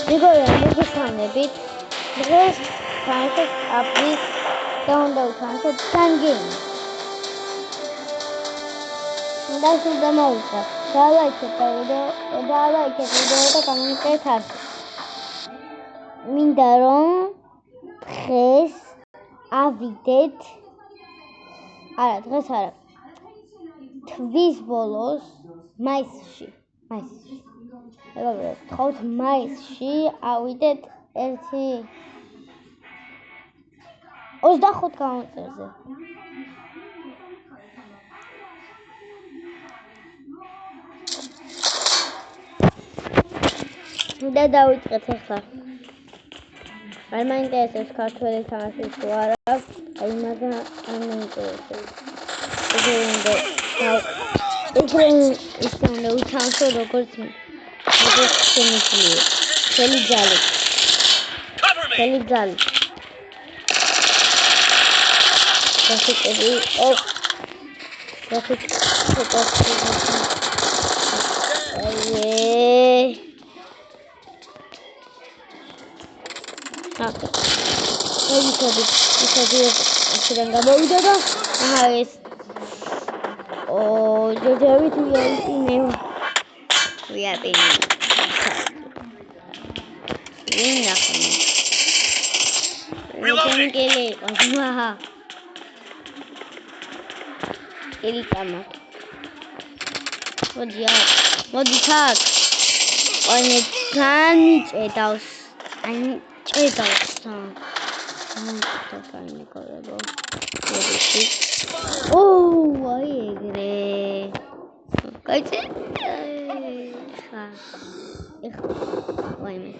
მეგობრებო, მოგესალმებით. დღეს საერთოდ აპრის და უნდა ვთანხმდეთ განგენი. და სულ დამოუწევთ. დალაიქეთ ვიდეო და კომენტარით არსებობს. მინდა რომ დღეს ავიდეთ. დღეს არა. თვის ბოლოს მაისში. მეგობრებო, თხოვთ მაისში ავიდეთ 25 გამომწერზე. და დავიწყეთ ახლა. არ მაინტერესებს ქართველი თამაში თუ არა, აი მაგრამ არ მაინტერესებს. ეგრე უნდა უთამაშო როგორც შემიძლია. მთელი ძალით. გასიწები, ისედან გამოვიდა და ეს ჯერჯერობით ვიაპინე. მოდი თაკ. ოინე განიჭედავს. აი ეგრე. კაიცი? ვაიმე.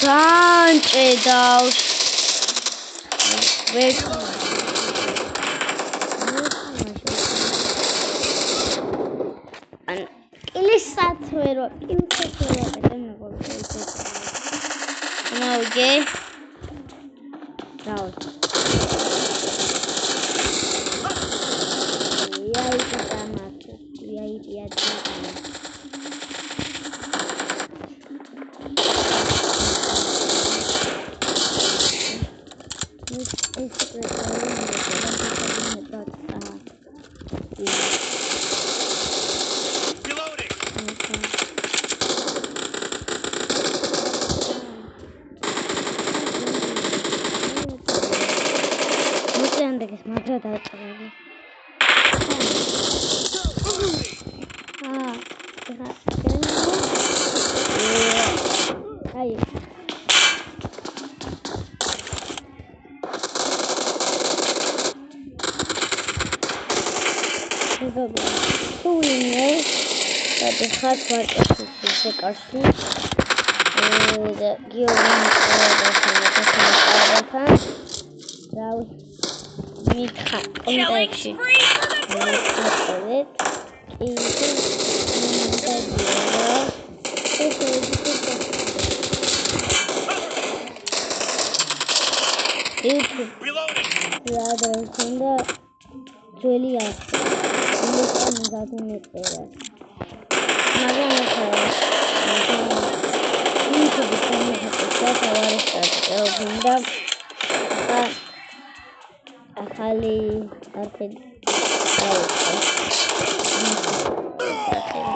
განჭედავს. პილისაცვერო მოგე დაუ მაგრამ დაწყები. აი. სულინე და ხათ ვაკეთებს კარში. და გიორგის მითხა კომენტარში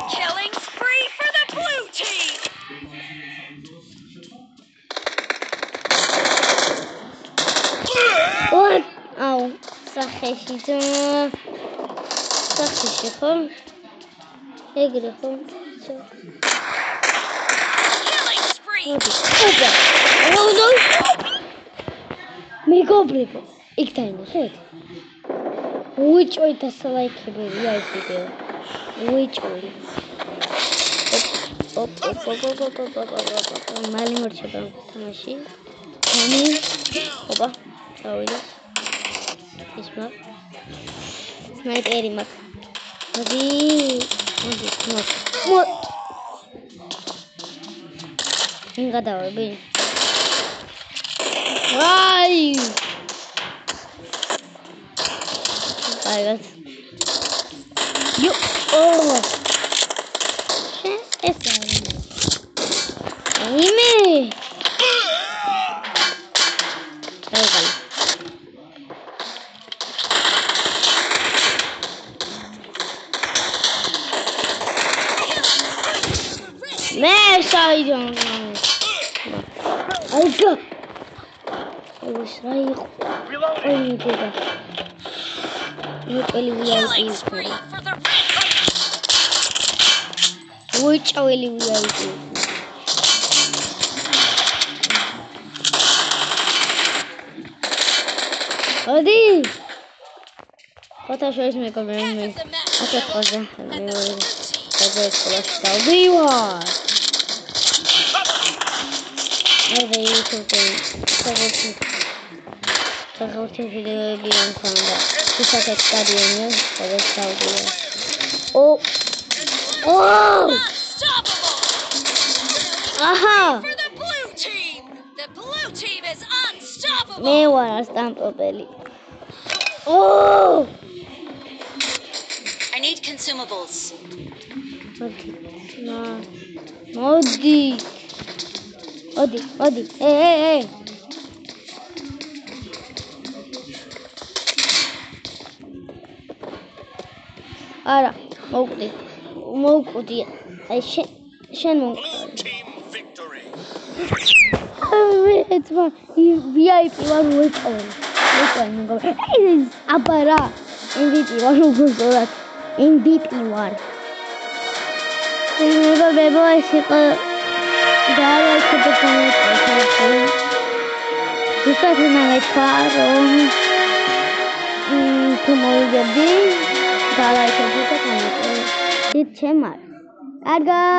Killing spree for the blue team. What? Oh, saxeshi khom. Egre khom. Killing spree. No. მეგობრებო, იქ დაინახეთ? უიჭოი დასალაიქებელია ეს ვიდეო. უიჭოი. მალე მორჩება თამაში. ოპა, დავიდე. ისმა. სნაიპერი მაქვს. მოდი. ინგადავები. Why? Yo. Oh. მე საიდან აიგა ეს რა იყო ორი დედა Killing spree for the red team. უჭველი VIP ადი ფოტოშოის მეკობენ მე Half of the match აკეთე level ხოზე and the blue team. გადაეწყლას დავდივარ მე YouTube-ზე სახელმწიფო ვიდეოები მქონდა ისაკეთ სტადიონი სადაც დავდივარ ო Unstoppable. აჰა For the blue team. The blue team is unstoppable. მე ვარ ასტამპობელი ო I need consumables. მოდი ე არა მოვკვდი აი შენ ეცვა VIP ვარ უეწონა აბა რა MVP ვარ უგულოდ MVP ვარ მეგობრებო ეს იყო დაალაიქეთ და კომენტარით ვისათვის მეთქვა რომ თუ მოვიგებდი დაალაიქეთ და კომენტარით ჩემ კარგად